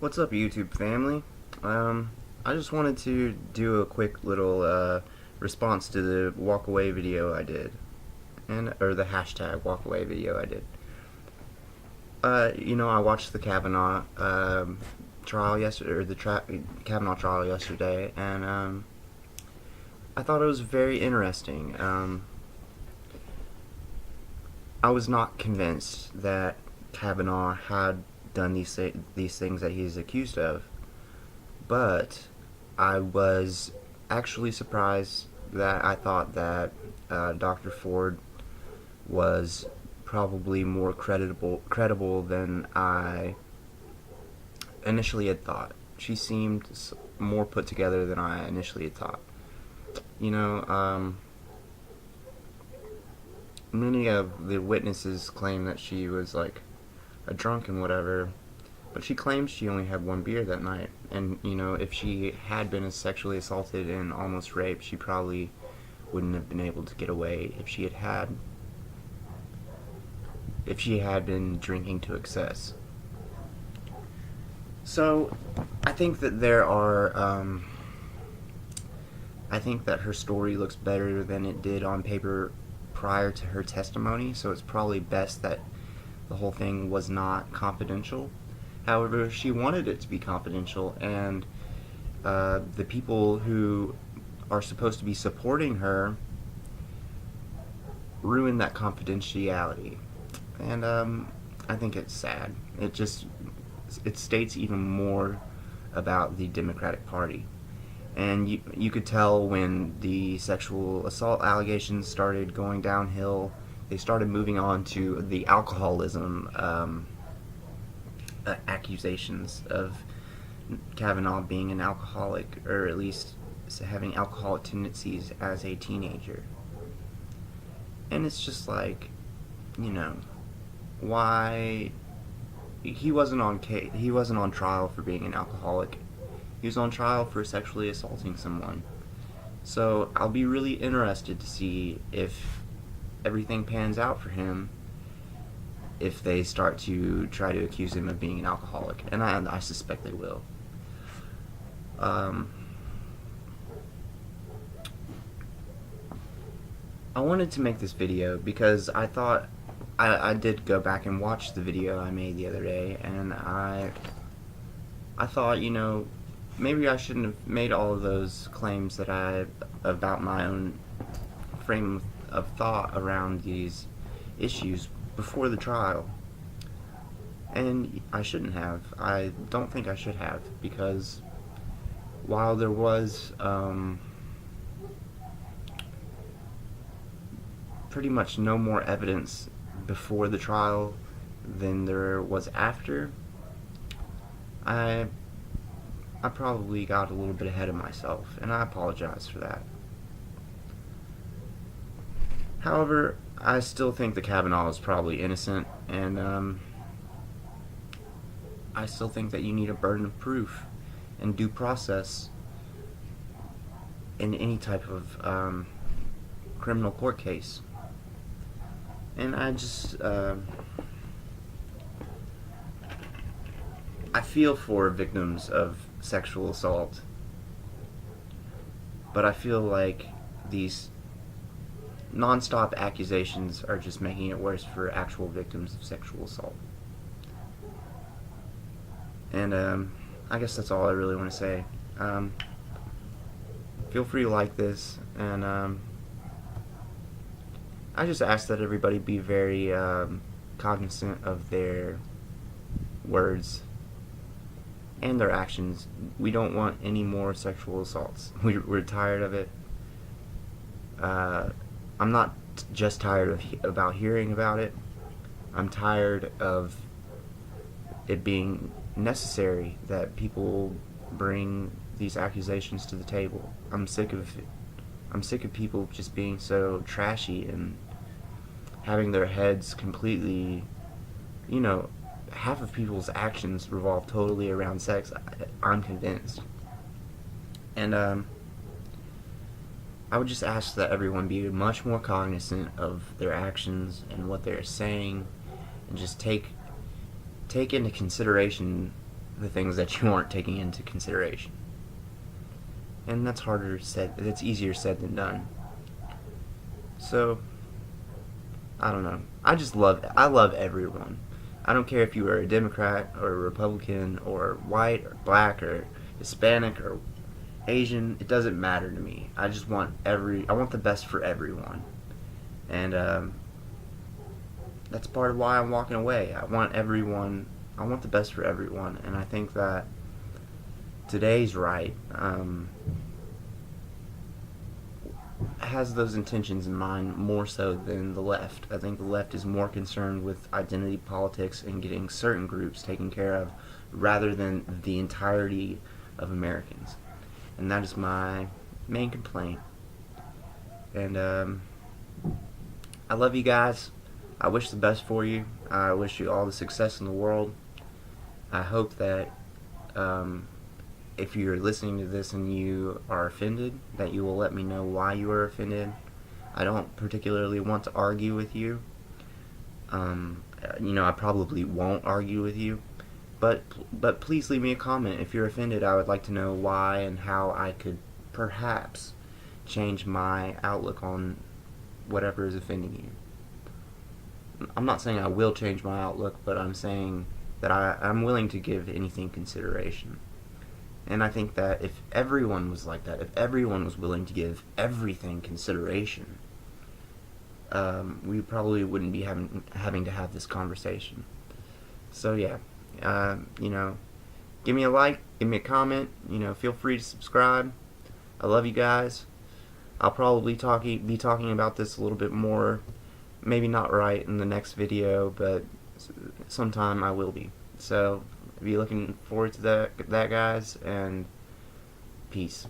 What's up, YouTube family? I just wanted to do a quick little response to the walkaway video I did, or the hashtag walkaway video I did. I watched the Kavanaugh trial yesterday, or the Kavanaugh trial yesterday, and I thought it was very interesting. I was not convinced that Kavanaugh had done these things that he's accused of, but I was actually surprised that I thought that Dr. Ford was probably more credible than I initially had thought. She seemed more put together than I initially had thought. You know, many of the witnesses claim that she was like a drunk and whatever, but she claims she only had one beer that night. And if she had been sexually assaulted and almost raped, she probably wouldn't have been able to get away if she had been drinking to excess. So I think that I think that her story looks better than it did on paper prior to her testimony, so it's probably best that the whole thing was not confidential. However, she wanted it to be confidential, and the people who are supposed to be supporting her ruined that confidentiality. And I think it's sad. It states even more about the Democratic Party. And you could tell when the sexual assault allegations started going downhill, they started moving on to the alcoholism accusations of Kavanaugh being an alcoholic, or at least having alcoholic tendencies as a teenager. And it's just like, why he wasn't on trial for being an alcoholic. He was on trial for sexually assaulting someone. So I'll be really interested to see if everything pans out for him if they start to try to accuse him of being an alcoholic. And I suspect they will. I wanted to make this video because I thought I did go back and watch the video I made the other day, and I thought, maybe I shouldn't have made all of those claims about my own frame of thought around these issues before the trial. And I shouldn't have. I don't think I should have, because while there was pretty much no more evidence before the trial than there was after, I probably got a little bit ahead of myself, and I apologize for that. However, I still think that Kavanaugh is probably innocent, and I still think that you need a burden of proof and due process in any type of criminal court case. And I feel for victims of sexual assault, but I feel like these non-stop accusations are just making it worse for actual victims of sexual assault. And I guess that's all I really want to say. Feel free to like this, and I just ask that everybody be very cognizant of their words and their actions. We don't want any more sexual assaults. We're tired of it. I'm not just tired about hearing about it. I'm tired of it being necessary that people bring these accusations to the table. I'm sick of people just being so trashy and having their heads completely, half of people's actions revolve totally around sex. I'm convinced. And I would just ask that everyone be much more cognizant of their actions and what they're saying, and just take into consideration the things that you aren't taking into consideration. And that's harder said, it's easier said than done. So, I don't know. I love everyone. I don't care if you are a Democrat or a Republican or white or black or Hispanic or Asian. It doesn't matter to me. I want the best for everyone. And that's part of why I'm walking away. I want the best for everyone. And I think that today's right has those intentions in mind more so than the left. I think the left is more concerned with identity politics and getting certain groups taken care of rather than the entirety of Americans. And that is my main complaint. And I love you guys. I wish the best for you. I wish you all the success in the world. I hope that if you're listening to this and you are offended, that you will let me know why you are offended. I don't particularly want to argue with you. I probably won't argue with you. But please leave me a comment. If you're offended, I would like to know why and how I could perhaps change my outlook on whatever is offending you. I'm not saying I will change my outlook, but I'm saying that I'm willing to give anything consideration. And I think that if everyone was like that, if everyone was willing to give everything consideration, we probably wouldn't be having to have this conversation. So yeah, give me a like, give me a comment, feel free to subscribe. I love you guys. I'll probably be talking about this a little bit more, maybe not right in the next video, but sometime I will be. So be looking forward to that guys, and peace.